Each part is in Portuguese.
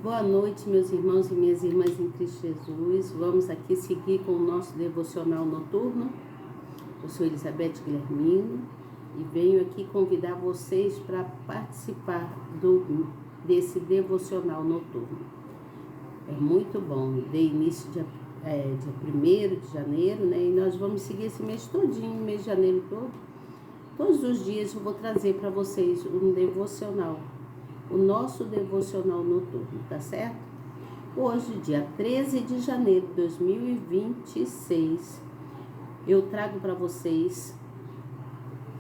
Boa noite, meus irmãos e minhas irmãs em Cristo Jesus. Vamos aqui seguir com o nosso devocional noturno. Eu sou Elizabeth Guilhermino e venho aqui convidar vocês para participar desse devocional noturno. É muito bom, dei início dia 1º de janeiro, né? E nós vamos seguir esse mês todinho, mês de janeiro todo. Todos os dias eu vou trazer para vocês um devocional. O nosso devocional noturno, tá certo? Hoje, dia 13 de janeiro de 2026, eu trago para vocês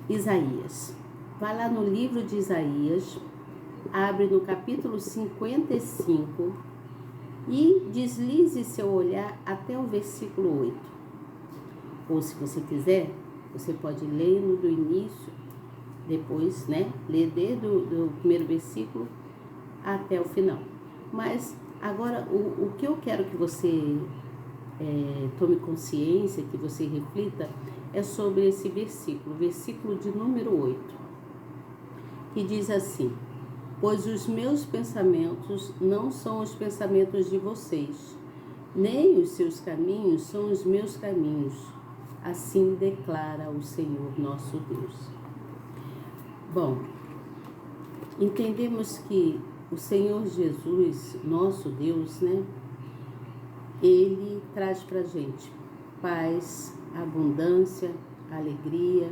Isaías. Vai lá no livro de Isaías, abre no capítulo 55 e deslize seu olhar até o versículo 8. Ou se você quiser, você pode ler no do início, depois, né, ler desde o primeiro versículo até o final. Mas agora o que eu quero que você tome consciência, que você reflita, é sobre esse versículo, versículo de número 8, que diz assim: pois os meus pensamentos não são os pensamentos de vocês, nem os seus caminhos são os meus caminhos, assim declara o Senhor nosso Deus. Bom, entendemos que o Senhor Jesus, nosso Deus, né? Ele traz pra gente paz, abundância, alegria,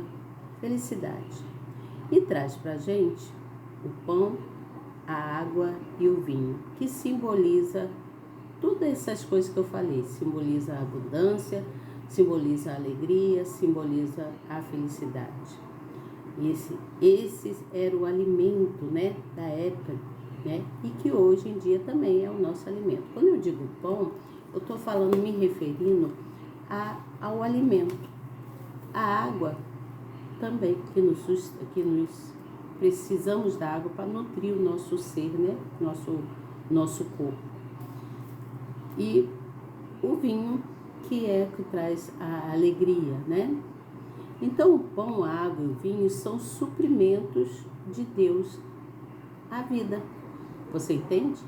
felicidade. E traz pra gente o pão, a água e o vinho, que simboliza todas essas coisas que eu falei. Simboliza a abundância, simboliza a alegria, simboliza a felicidade. Esse era o alimento, né, da época, né, e que hoje em dia também é o nosso alimento. Quando eu digo pão, eu estou falando, me referindo ao alimento. A água também, que nos precisamos da água para nutrir o nosso ser, né, nosso corpo. E o vinho, que é o que traz a alegria, né? Então, o pão, a água e o vinho são suprimentos de Deus à vida. Você entende?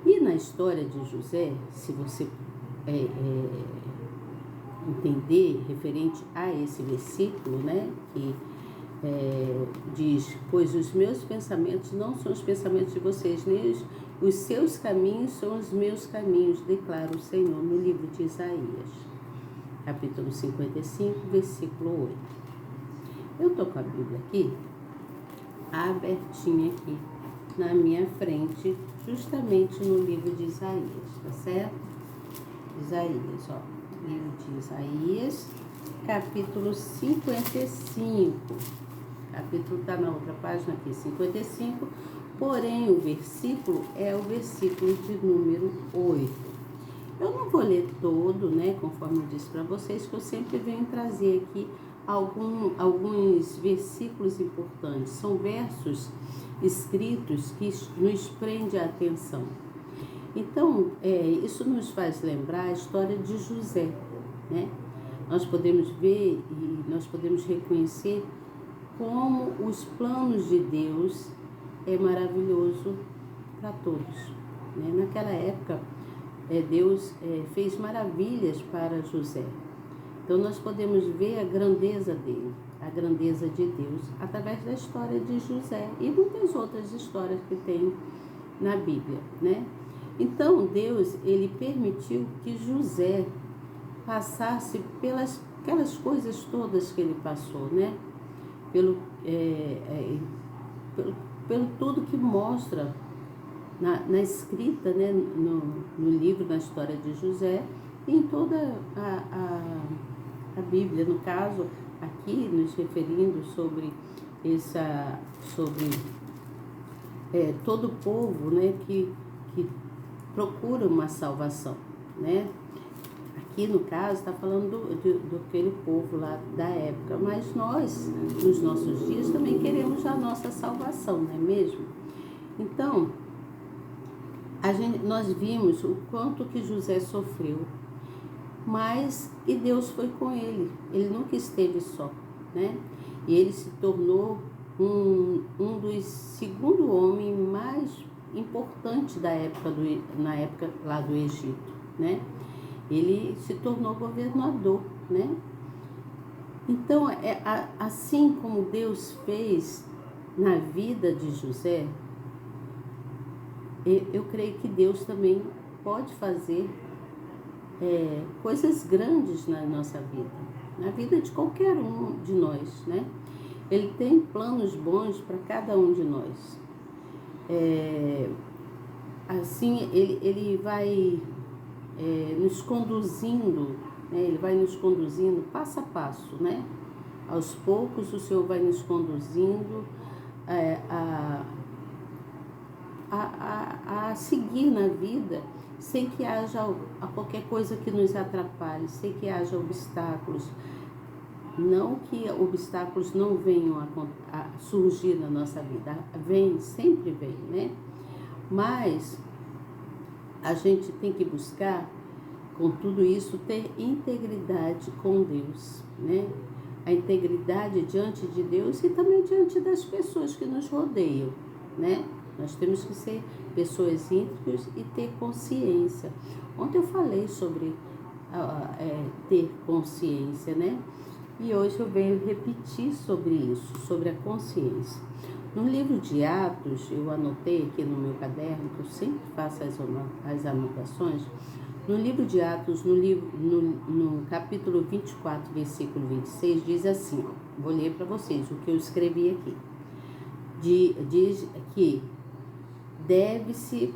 E na história de José, se você entender referente a esse versículo, né, que diz: pois os meus pensamentos não são os pensamentos de vocês, nem os seus caminhos são os meus caminhos, declara o Senhor, no livro de Isaías. Capítulo 55, versículo 8. Eu estou com a Bíblia aqui, abertinha aqui, na minha frente, justamente no livro de Isaías, tá certo? Isaías, ó, livro de Isaías, capítulo 55. Capítulo está na outra página aqui, 55, porém o versículo é o versículo de número 8. Eu não vou ler todo, né, conforme eu disse para vocês, que eu sempre venho trazer aqui alguns versículos importantes. São versos escritos que nos prendem a atenção. Então, isso nos faz lembrar a história de José, né? Nós podemos ver e nós podemos reconhecer como os planos de Deus é maravilhoso para todos, né? Naquela época, Deus fez maravilhas para José. Então nós podemos ver a grandeza dele, a grandeza de Deus, através da história de José e muitas outras histórias que tem na Bíblia, né? Então Deus, ele permitiu que José passasse pelas aquelas coisas todas que ele passou, né? Pelo tudo que mostra na escrita, né, no livro, na história de José, e em toda a Bíblia, no caso, aqui nos referindo sobre todo o povo, né, que procura uma salvação, né? Aqui, no caso, está falando do aquele povo lá da época, mas nós, nos nossos dias, também queremos a nossa salvação, não é mesmo? Então, nós vimos o quanto que José sofreu, mas e Deus foi com ele nunca esteve só, né? E ele se tornou um dos segundo homem mais importante na época lá do Egito, né? Ele se tornou governador, né? Então, assim como Deus fez na vida de José, eu creio que Deus também pode fazer coisas grandes na nossa vida, na vida de qualquer um de nós, né? Ele tem planos bons para cada um de nós. Assim, ele vai nos conduzindo, né? Ele vai nos conduzindo passo a passo, né? Aos poucos o Senhor vai nos conduzindo a seguir na vida, sem que haja qualquer coisa que nos atrapalhe, sem que haja obstáculos. Não que obstáculos não venham a surgir na nossa vida, sempre vem, né? Mas a gente tem que buscar, com tudo isso, ter integridade com Deus, né? A integridade diante de Deus e também diante das pessoas que nos rodeiam, né? Nós temos que ser pessoas íntegras e ter consciência. Ontem eu falei sobre ter consciência, né? E hoje eu venho repetir sobre isso, sobre a consciência. No livro de Atos, eu anotei aqui no meu caderno, que eu sempre faço as anotações. No livro de Atos, no capítulo 24, versículo 26, diz assim, ó, vou ler para vocês o que eu escrevi aqui. Diz que deve-se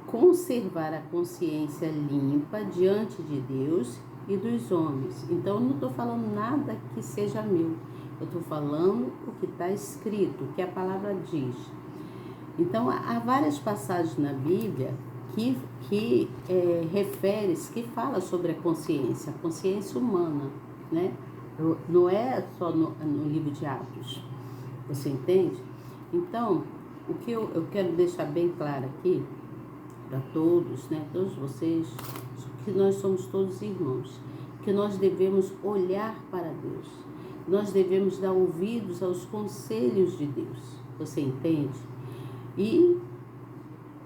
conservar a consciência limpa diante de Deus e dos homens. Então, eu não estou falando nada que seja meu. Eu estou falando o que está escrito, o que a palavra diz. Então, há várias passagens na Bíblia que que fala sobre a consciência humana, né? Não é só no livro de Atos, você entende? Então, o que eu quero deixar bem claro aqui, para todos, né? Todos vocês, que nós somos todos irmãos, que nós devemos olhar para Deus, nós devemos dar ouvidos aos conselhos de Deus, você entende? E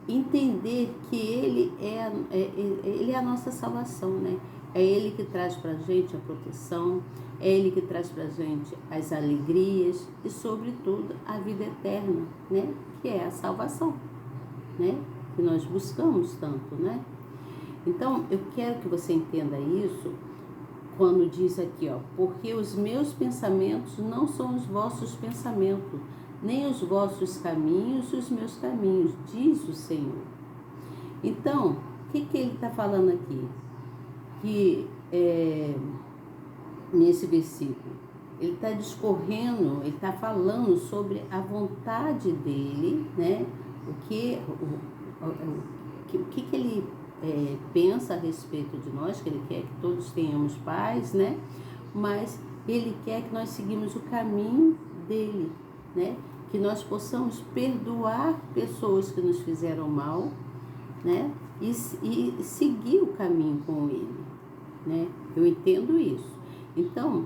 entender que Ele é a nossa salvação, né? É Ele que traz para a gente a proteção, é Ele que traz para a gente as alegrias e, sobretudo, a vida eterna, né? Que é a salvação, né? Que nós buscamos tanto, né? Então, eu quero que você entenda isso quando diz aqui, ó, porque os meus pensamentos não são os vossos pensamentos, nem os vossos caminhos os meus caminhos, diz o Senhor. Então, o que ele está falando aqui? Que nesse versículo, ele está discorrendo, ele está falando sobre a vontade dele, né? O que ele pensa a respeito de nós, que ele quer que todos tenhamos paz, né? Mas ele quer que nós seguimos o caminho dele, né? Que nós possamos perdoar pessoas que nos fizeram mal, né? E seguir o caminho com ele, né? Eu entendo isso. Então,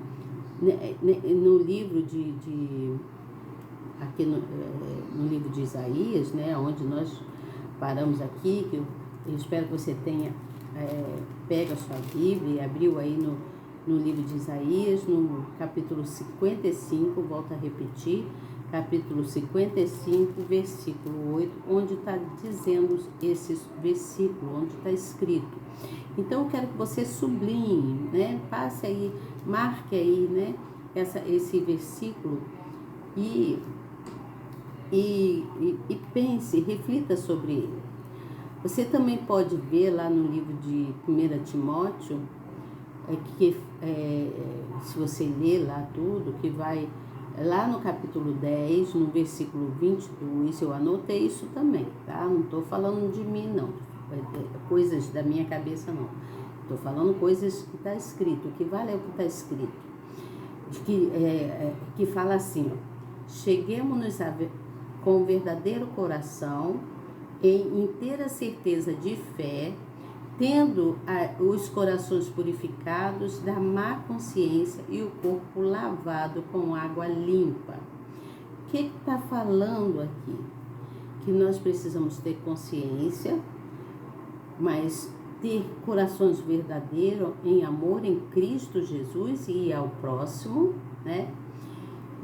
no livro aqui no livro de Isaías, né? Onde nós paramos aqui, que eu espero que você tenha pega a sua Bíblia e abriu aí no livro de Isaías, no capítulo 55, volto a repetir, capítulo 55, versículo 8, onde está dizendo esses versículos, onde está escrito. Então, eu quero que você sublinhe, né? Passe aí, marque aí, né? Esse versículo e pense, reflita sobre ele. Você também pode ver lá no livro de 1 Timóteo, se você ler lá tudo, que vai lá no capítulo 10, no versículo 22, eu anotei isso também, tá? Não estou falando de mim, não. Coisas da minha cabeça, não. Estou falando coisas que está escrito, que vale é o que está escrito. Que fala assim, ó, cheguemos-nos com verdadeiro coração, em inteira certeza de fé, tendo os corações purificados da má consciência e o corpo lavado com água limpa. O que está falando aqui? que nós precisamos ter consciência, mas ter corações verdadeiros em amor em Cristo Jesus e ao próximo, né?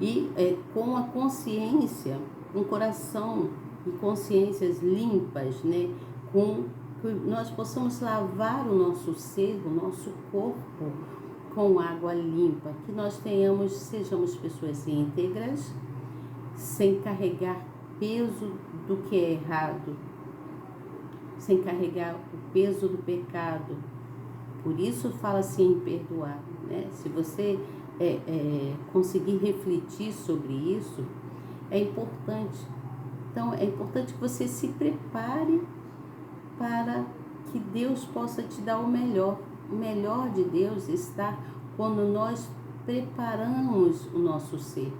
E com a consciência, um coração e consciências limpas, né? Com que nós possamos lavar o nosso ser, o nosso corpo com água limpa, que nós sejamos pessoas íntegras, sem carregar peso do que é errado, sem carregar o peso do pecado. Por isso fala-se em perdoar, né? Se você conseguir refletir sobre isso, é importante. Então, é importante que você se prepare para que Deus possa te dar o melhor. O melhor de Deus está quando nós preparamos o nosso ser,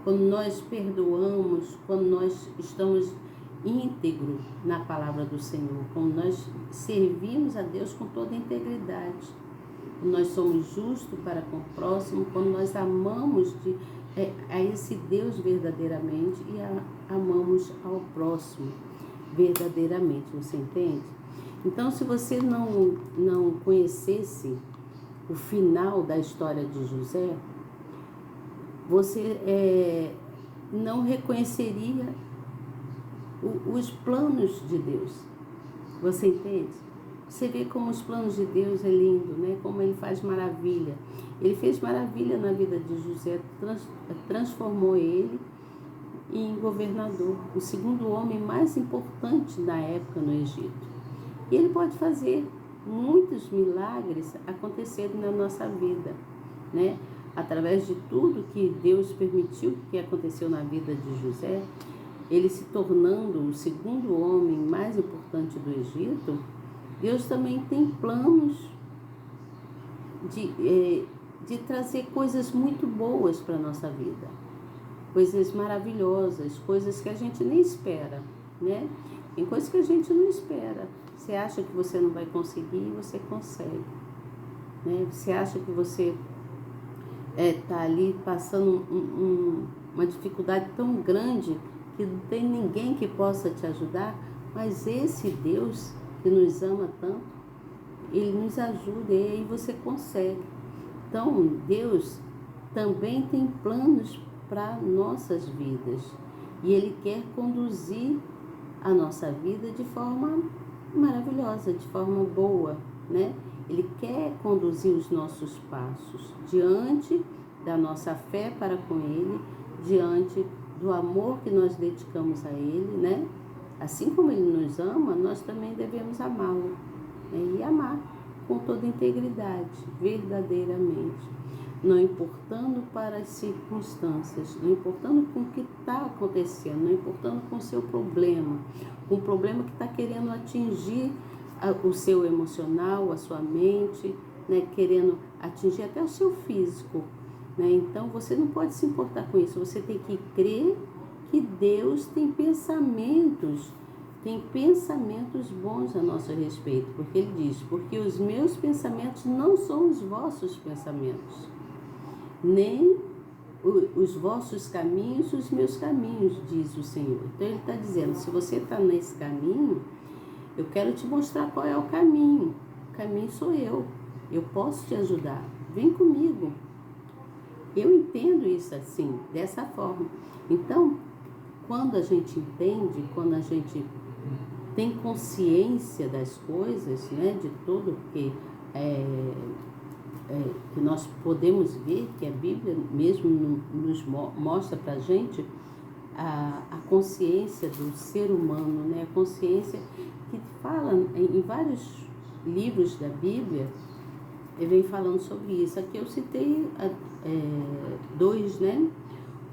quando nós perdoamos, quando nós estamos íntegros na palavra do Senhor, quando nós servimos a Deus com toda a integridade, quando nós somos justos para com o próximo, quando nós amamos a esse Deus verdadeiramente e amamos ao próximo verdadeiramente, você entende? Então, se você não conhecesse o final da história de José, você não reconheceria os planos de Deus. Você entende? Você vê como os planos de Deus é lindo, né? Como ele faz maravilha. Ele fez maravilha na vida de José, transformou ele em governador, o segundo homem mais importante na época no Egito. E ele pode fazer muitos milagres acontecerem na nossa vida, né? Através de tudo que Deus permitiu que aconteceu na vida de José, ele se tornando o segundo homem mais importante do Egito, Deus também tem planos de trazer coisas muito boas para a nossa vida, coisas maravilhosas, coisas que a gente nem espera, né? Tem coisas que a gente não espera. Você acha que você não vai conseguir, você consegue, né? Você acha que você está ali passando uma dificuldade tão grande que não tem ninguém que possa te ajudar, mas esse Deus que nos ama tanto, ele nos ajuda e aí você consegue. Então, Deus também tem planos para nossas vidas e ele quer conduzir a nossa vida de forma maravilhosa, de forma boa, né? Ele quer conduzir os nossos passos diante da nossa fé para com ele, diante do amor que nós dedicamos a ele, né? Assim como ele nos ama, nós também devemos amá-lo, né? E amar com toda integridade, verdadeiramente, não importando para as circunstâncias, não importando com o que está acontecendo, não importando com o seu problema, com o problema que está querendo atingir o seu emocional, a sua mente, né? Querendo atingir até o seu físico, né? Então você não pode se importar com isso, você tem que crer que Deus tem pensamentos bons a nosso respeito, porque ele diz, porque os meus pensamentos não são os vossos pensamentos, nem os vossos caminhos, os meus caminhos, diz o Senhor. Então ele está dizendo, se você está nesse caminho, eu quero te mostrar qual é o caminho sou eu posso te ajudar, vem comigo. Eu entendo isso assim, dessa forma. Então, quando a gente entende, quando a gente tem consciência das coisas, né, de tudo que nós podemos ver, que a Bíblia mesmo nos mostra para a gente a consciência do ser humano, né, a consciência que fala em vários livros da Bíblia, ele vem falando sobre isso. Aqui eu citei dois, né?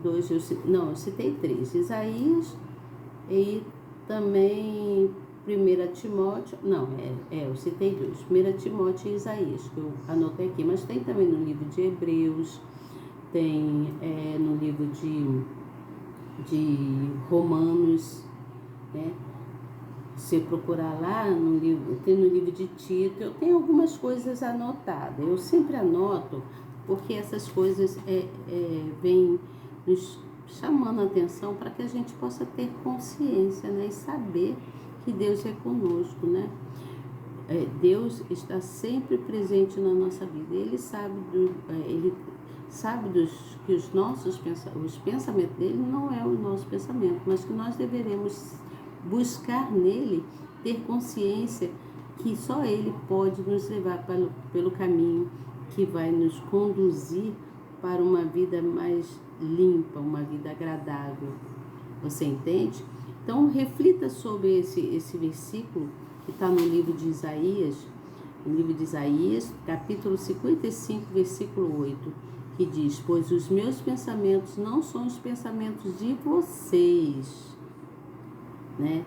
Eu citei três. Isaías e também 1 Timóteo. Eu citei dois. 1 Timóteo e Isaías, que eu anotei aqui. Mas tem também no livro de Hebreus, tem no livro de Romanos, né? Se procurar lá no livro, tem no livro de Tito, eu tenho algumas coisas anotadas. Eu sempre anoto, porque essas coisas vêm nos chamando a atenção para que a gente possa ter consciência, né? E saber que Deus é conosco, né? Deus está sempre presente na nossa vida. Ele sabe que os pensamentos dele não é o nosso pensamento, mas que nós deveremos buscar nele, ter consciência que só ele pode nos levar pelo caminho que vai nos conduzir para uma vida mais limpa, uma vida agradável. Você entende? Então reflita sobre esse versículo que está no livro de Isaías, capítulo 55, versículo 8, que diz: pois os meus pensamentos não são os pensamentos de vocês, né?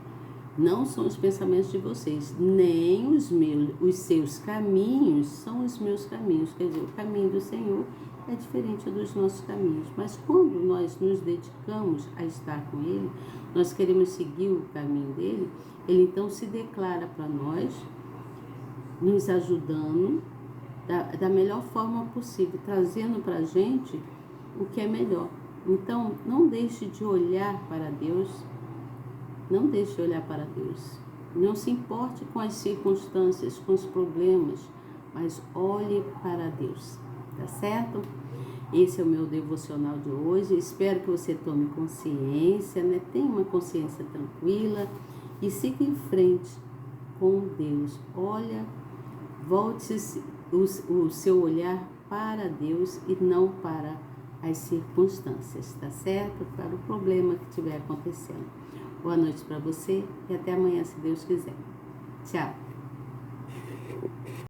Não são os pensamentos de vocês, nem os seus caminhos são os meus caminhos. Quer dizer, o caminho do Senhor é diferente dos nossos caminhos. Mas quando nós nos dedicamos a estar com Ele, nós queremos seguir o caminho dele, Ele então se declara para nós, nos ajudando da melhor forma possível, trazendo para a gente o que é melhor. Então, não deixe de olhar para Deus. Não deixe de olhar para Deus. Não se importe com as circunstâncias, com os problemas, mas olhe para Deus. Tá certo? Esse é o meu devocional de hoje. Espero que você tome consciência, né? Tenha uma consciência tranquila e siga em frente com Deus. Olha, volte o seu olhar para Deus e não para as circunstâncias, tá certo? Para o problema que estiver acontecendo. Boa noite para você e até amanhã, se Deus quiser. Tchau.